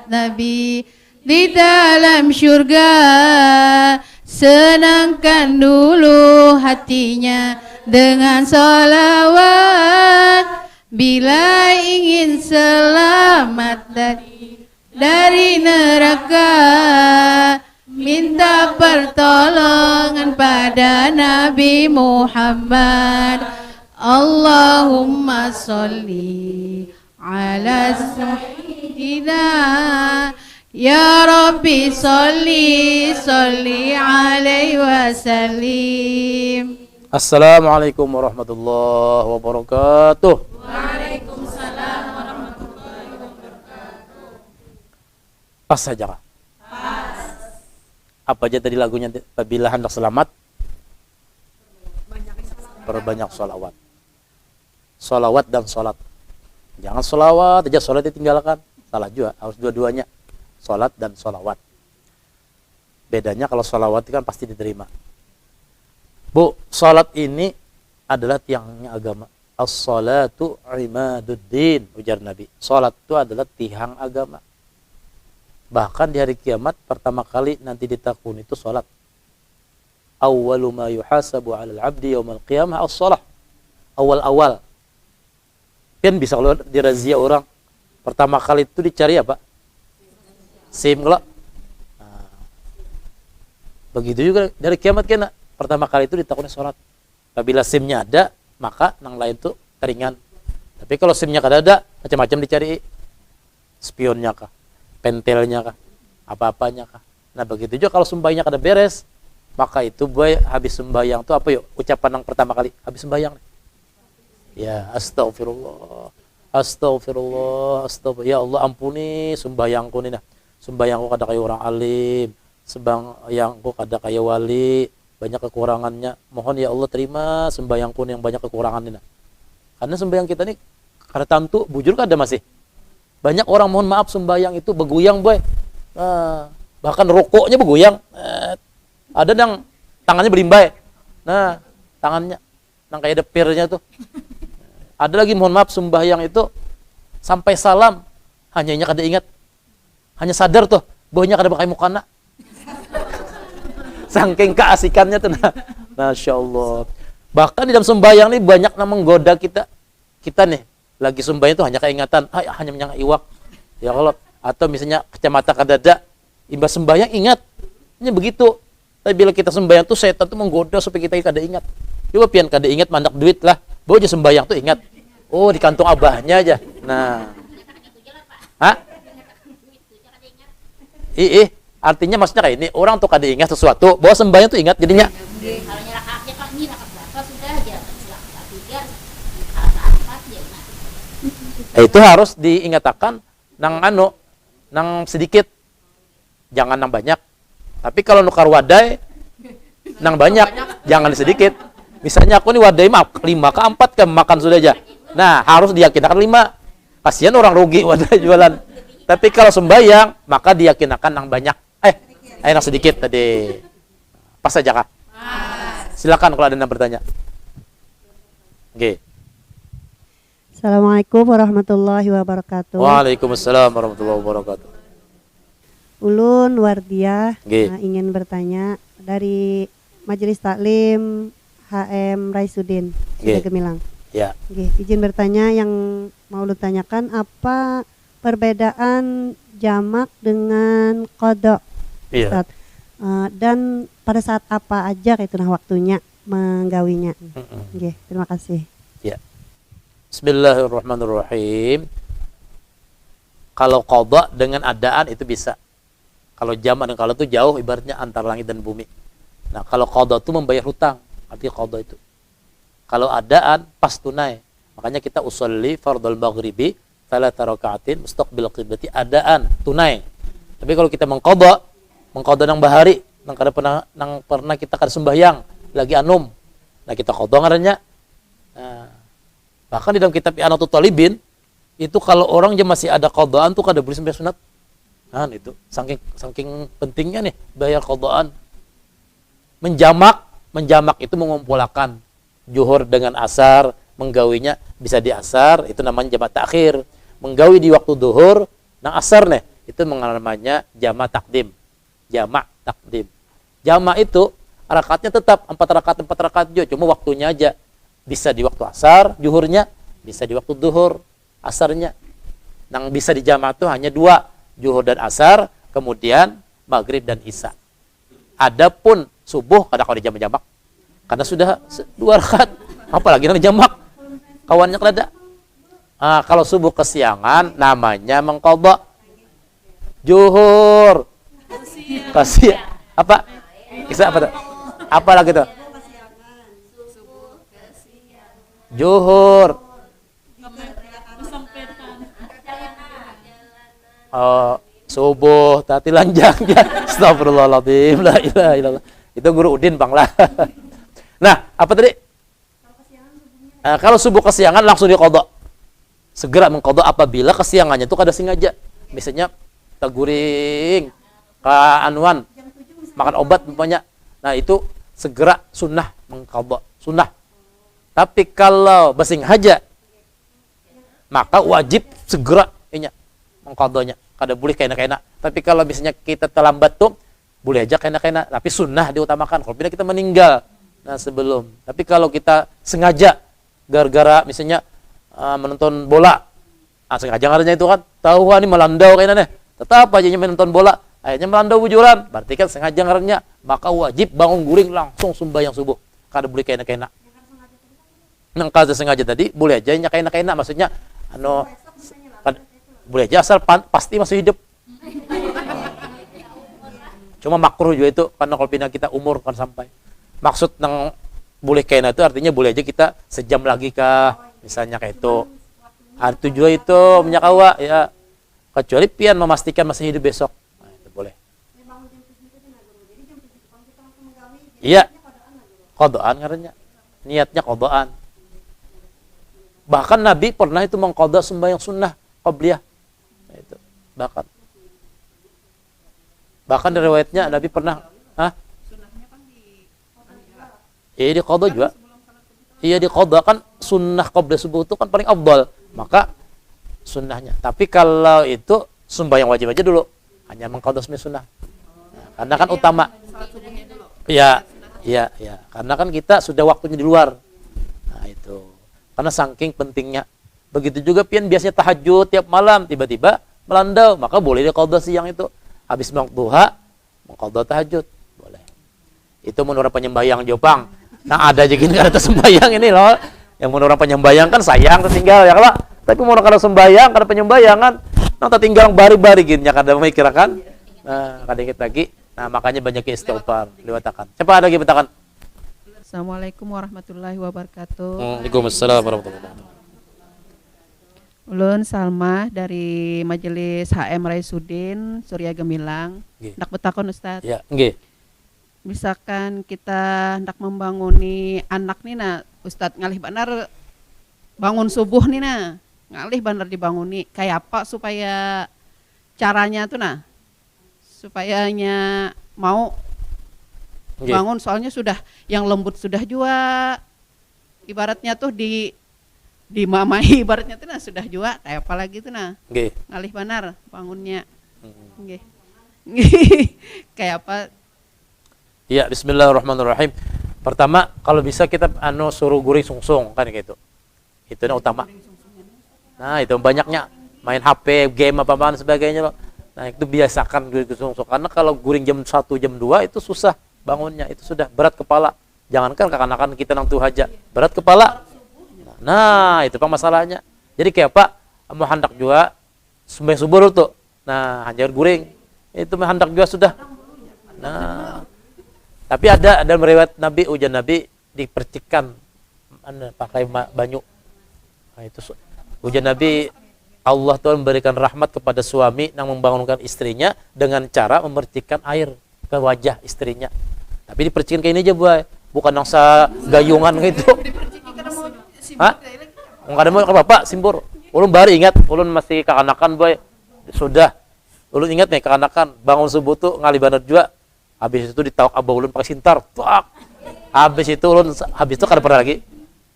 Nabi di dalam syurga. Senangkan dulu hatinya dengan salawat. Bila ingin selamat dari neraka, minta pertolongan pada Nabi Muhammad. Allahumma sholli ala sayyidina ya Rabbi sholli alaihi wasallim. Assalamualaikum warahmatullahi wabarakatuh. Waalaikumsalam warahmatullahi wabarakatuh. Pas saja Kak? Pas. Apa aja tadi lagunya? Apabila hendak selamat, berbanyak sholawat. Sholawat dan sholat. Jangan sholawat aja, sholat ditinggalkan. Salah juga, harus dua-duanya. Sholat dan sholawat. Bedanya kalau sholawat itu kan pasti diterima. Bu, sholat ini adalah tiangnya agama. As-sholatu imaduddin, ujar Nabi. Sholat itu adalah tiang agama. Bahkan di hari kiamat pertama kali nanti ditakun itu sholat. Awwalu ma yuhasabu 'alal 'abdi yaumal qiyamah as-shalah. Awal-awal. Kan bisa kalau dirazia orang pertama kali itu dicari apa? SIM kalau. Nah, begitu juga dari kiamat kena. Pertama kali itu ditakuni sholat. Apabila SIM-nya ada, maka yang lain itu teringan. Tapi kalau SIM-nya kada ada, macam-macam dicari. Spionnya kah? Pentelnya kah? Apa-apanya kah? Nah begitu juga kalau sembahyangnya kada beres, maka itu boy habis sembahyang itu apa yuk? Ucapan yang pertama kali habis sembahyang. Ya astagfirullah. Astagfirullah. Astagfirullah. Ya Allah ampuni sembahyangku ini nah. Sembahyangku kada kayak orang alim. Sembahyangku kada kayak wali. Banyak kekurangannya, mohon ya Allah terima sembahyangku yang banyak kekurangannya. Karena sembahyang kita ini kada tantu, bujur kada masih. Banyak orang mohon maaf sembahyang itu beguyang boy. Bahkan rokoknya beguyang. Ada yang tangannya berimbai. Nah, tangannya yang kayak depirnya tuh. Ada lagi mohon maaf sembahyang itu sampai salam hanya kada ingat. Hanya sadar tuh, bohnya kada pakai mukana. Saking keasikannya tuh, Masya Allah. Bahkan di dalam sembahyang nih banyak yang menggoda kita. Kita nih lagi sembahyang itu hanya keingatan, hanya menyangka iwak. Ya Allah. Atau misalnya kacamata kadada, imbas sembahyang ingat. Ini begitu. Tapi bila kita sembahyang tuh setan tuh menggoda supaya kita kada ingat. Coba pian kada ingat mandak duit lah. Bawa aja sembahyang tuh ingat. Oh di kantong abahnya aja. Nah. Hah? Artinya maksudnya kayak ini, orang tuh kada ingat sesuatu, bahwa sembahyang tuh ingat jadinya. Itu harus diingatakan nang sedikit. Jangan nang banyak. Tapi kalau nukar wadai nang banyak, jangan sedikit. Misalnya aku nih wadai 5 ke 4 kan makan sudah aja. Nah, harus diyakinkan 5. Kasihan orang rugi wadai jualan. Tapi kalau sembahyang, maka diyakinkan nang banyak. Nang sedikit tadi. Pas saja kah? Silakan kalau ada yang bertanya. Oke. Assalamualaikum warahmatullahi wabarakatuh. Waalaikumsalam warahmatullahi wabarakatuh. Ulun Wardiah ingin bertanya dari Majelis Taklim HM Raisudin Sudah Gemilang. Ya. Izin bertanya yang mau lu tanyakan, apa perbedaan jamak dengan qada? Iya. Dan pada saat apa aja itu nah waktunya menggawinya. Terima kasih. Ya. Bismillahirrahmanirrahim. Kalau qada dengan adaan itu bisa. Kalau jamak dan kalau itu jauh ibaratnya antar langit dan bumi. Nah, kalau qada itu membayar hutang, artinya qada itu. Kalau adaan pas tunai. Makanya kita usolli fardhul maghribi 3 raka'atin mustaqbil qiblati, adaan tunai. Tapi kalau kita mengqada nang bahari, nang pernah kita kada sembahyang, lagi anum. Nah, kita qada ngarannya. Nah, bahkan di dalam kitab I'anatul Talibin itu kalau orang aja masih ada qadaan tuh kada boleh sembahyang sunat. Nah, itu saking pentingnya nih bayar qadaan. Menjamak itu mengumpulkan zuhur dengan asar, menggawinya bisa di asar, itu namanya jamak takhir. Menggawi di waktu zuhur nang asar nih, itu namanya jamak takdim. Jamak takdim. Jamak itu rakaatnya tetap 4 rakaat juga, cuma waktunya aja. Bisa di waktu asar, zuhurnya, bisa di waktu zuhur, asarnya. Yang bisa dijamak itu hanya 2, zuhur dan asar, kemudian maghrib dan isya. Adapun subuh kadang kalau dijamak-jamak karena sudah 2 rakaat, apalagi nanti jamak kawannya kada. Kalau subuh kesiangan namanya mengqadha. Zuhur kasih apa? Kisah apa tuh? Apa lagi tuh? Zuhur. Subuh tati lanjang ya. Astagfirullahaladzim. La ilaha illallah. Itu guru Udin Bang lah. Nah, apa tadi? Kalau subuh kesiangan langsung diqadha. Segera mengqadha apabila kesiangannya itu kada sengaja. Misalnya taguring ka anuan makan obat umpamanya. Nah, itu segera sunnah mengqadha, sunnah. Tapi kalau bersengaja maka wajib segera mengqadhanya. Kada boleh kena-kena. Tapi kalau misalnya kita terlambat tuh boleh aja kena-kena, tapi sunnah diutamakan. Kalau kita meninggal sebelum. Tapi kalau kita sengaja gara-gara misalnya menonton bola, sengaja ngaranya itu kan tahu ini melandau kayaknya nih. Tetap aja menonton bola, akhirnya melandau bujuran. Berarti kan sengaja ngaranya, maka wajib bangun guring langsung sembahyang subuh. Kada boleh kena-kena. Nang kada sengaja tadi boleh aja kena-kena, maksudnya boleh aja asal pasti masih hidup. Cuma makruh juga itu karena kalau pindah kita umur kan sampai. Maksud nang boleh kena itu artinya boleh aja kita sejam lagi kah misalnya kayak itu. Itu juga itu menyakawa ya, kecuali pian memastikan masih hidup besok. Nah, itu boleh. Iya. Qadhaan ngarannya. Niatnya qadhaan. Bahkan Nabi pernah itu mengqadha sembahyang sunnah qabliyah. Nah, itu. Bahkan di riwayatnya Nabi pernah iya di qadha juga. Iya di qadha kan sunnah qabla subuh itu kan paling afdal. Maka sunnahnya. Tapi kalau itu sembahyang wajib aja dulu. Hanya mengqadha sunnah. Nah, karena kan utama. Iya. Karena kan kita sudah waktunya di luar. Nah, itu. Karena saking pentingnya. Begitu juga pian biasanya tahajud tiap malam tiba-tiba melandau, maka boleh diqadha siang itu. Habis bangun duha, mengqadha tahajud. Boleh. Itu menurut penyembayang Jepang. Nah, ada aja gini kada sembayang ini loh. Yang menurut penyembayang kan sayang tertinggal ya kalau. Tapi menurut kada sembayang, kada penyembayangan, nang tertinggal bari-bari gini kada mikir kan. Nah, kada ingat lagi. Nah, makanya banyak istighfar liwatakan. Siapa ada lagi betakan? Assalamualaikum warahmatullahi wabarakatuh. Waalaikumsalam warahmatullahi wabarakatuh. Ulun Salma dari Majelis HM Raisudin Surya Gemilang. Ndak betakon Ustaz. Ya, nggih. Misalkan kita hendak membanguni anak nih nah, Ustaz ngalih benar bangun subuh nih nah. Ngalih benar dibanguni. Kayak apa supaya caranya tuh nah? Supayanya mau bangun, soalnya sudah yang lembut sudah jua. Ibaratnya tuh di mamai ibaratnya tuh nah sudah jua kayak apa lagi tuh nah. Nggih. Ngalih benar bangunnya. Nggih. Kayak apa? Ya, bismillahirrahmanirrahim. Pertama, kalau bisa kita suruh guring sungsung kan gitu. Itu yang utama. Nah, itu banyaknya main HP, game apa-apaan sebagainya loh. Nah, itu biasakan guring sungsung karena kalau guring jam 1, jam 2 itu susah bangunnya, itu sudah berat kepala. Jangankan kekanakan kita nang tuh aja, berat kepala. Nah, itu pak masalahnya. Jadi kayak Pak, mau hendak juga sembahyang subuh tuh. Nah, hanya guring. Itu hendak juga sudah. Nah, tapi ada meriwayat Nabi, ujian Nabi dipercikan pakai banyu. Nah, itu ujian Nabi, Allah Tuhan memberikan rahmat kepada suami yang membangunkan istrinya dengan cara memercikan air ke wajah istrinya. Tapi dipercikan kayak ini aja, boy. Bukan nangsa gayungan gitu. Hah? Enggak ada mau apa-apa, simpur. Ulun baru ingat, ulun masih kekanakan, boy. Sudah. Ulun ingat nih kekanakan, bangun subuh tuh ngali banget juga. Habis itu ditawak abah ulun pakai sintar. Tuak. Habis itu kada pernah lagi.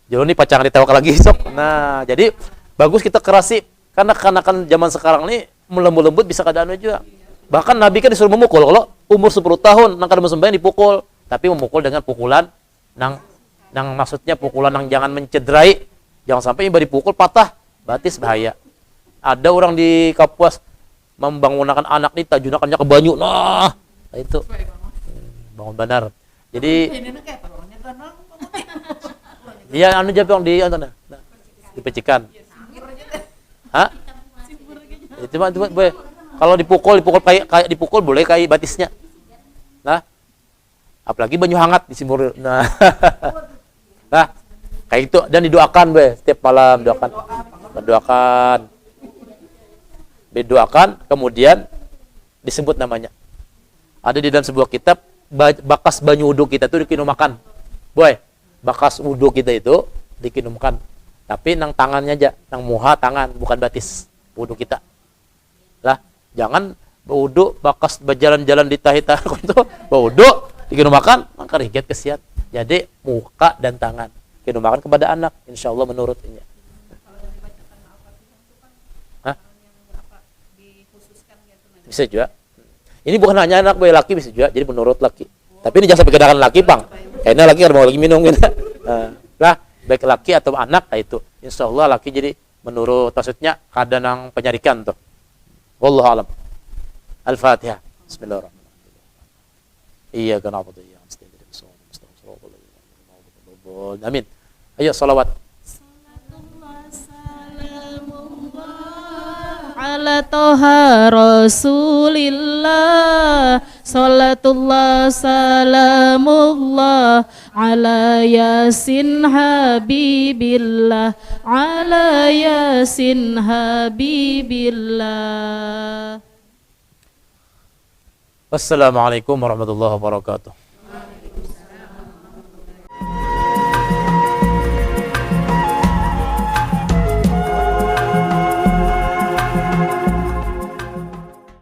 Jadi ini pacangan ditawak lagi sok. Nah, jadi bagus kita kerasi karena kekanakan zaman sekarang nih lembut-lembut bisa kada anu juga. Bahkan Nabi kan disuruh memukul. Kalau umur 10 tahun nang kada sembahyang dipukul, tapi memukul dengan pukulan nang maksudnya pukulan nang jangan mencederai, jangan sampai iba dipukul patah, batis bahaya. Ada orang di Kapuas membangunkan anak nih tajunakannya ke banyu. Nah, itu bangun benar. Jadi dia anu jawab di antara dipecikan. Hah? Itu mah boleh. Kalau dipukul kayak dipukul boleh kayak batisnya. Nah, apalagi banyu hangat disimbur. Nah. Nah, kayak itu dan didoakan setiap malam doakan. Didoakan kemudian disebut namanya. Ada di dalam sebuah kitab bakas banyu wudu kita itu dikinumakan. Bakas wudu kita itu dikinumkan. Tapi nang tangannya aja, nang muha tangan bukan batis wudu kita. Lah, jangan wudu bakas berjalan-jalan di tahita itu wudu dikinumakan maka riget kesian. Jadi muka dan tangan kinumakan kepada anak, insyaallah menurut ini. Hah? Bisa juga. Ini bukan hanya anak laki bisa juga, jadi menurut laki. Tapi ini jangan sampai kedakan laki, Bang. Kayaknya laki kan mau lagi minum gitu. Lah, baik laki atau anak itu. Insyaallah laki jadi menurut maksudnya kada nang penyarikan tuh. Wallahu alam. Al-Fatihah. Bismillahirrahmanirrahim. Iyyaka na'budu wa iyyaka nasta'in. Amin. Ayo salawat. Ala toha rasulillah, salatullah salamullah ala yasin habibillah, ala yasin habibillah. Wassalamualaikum warahmatullahi wabarakatuh.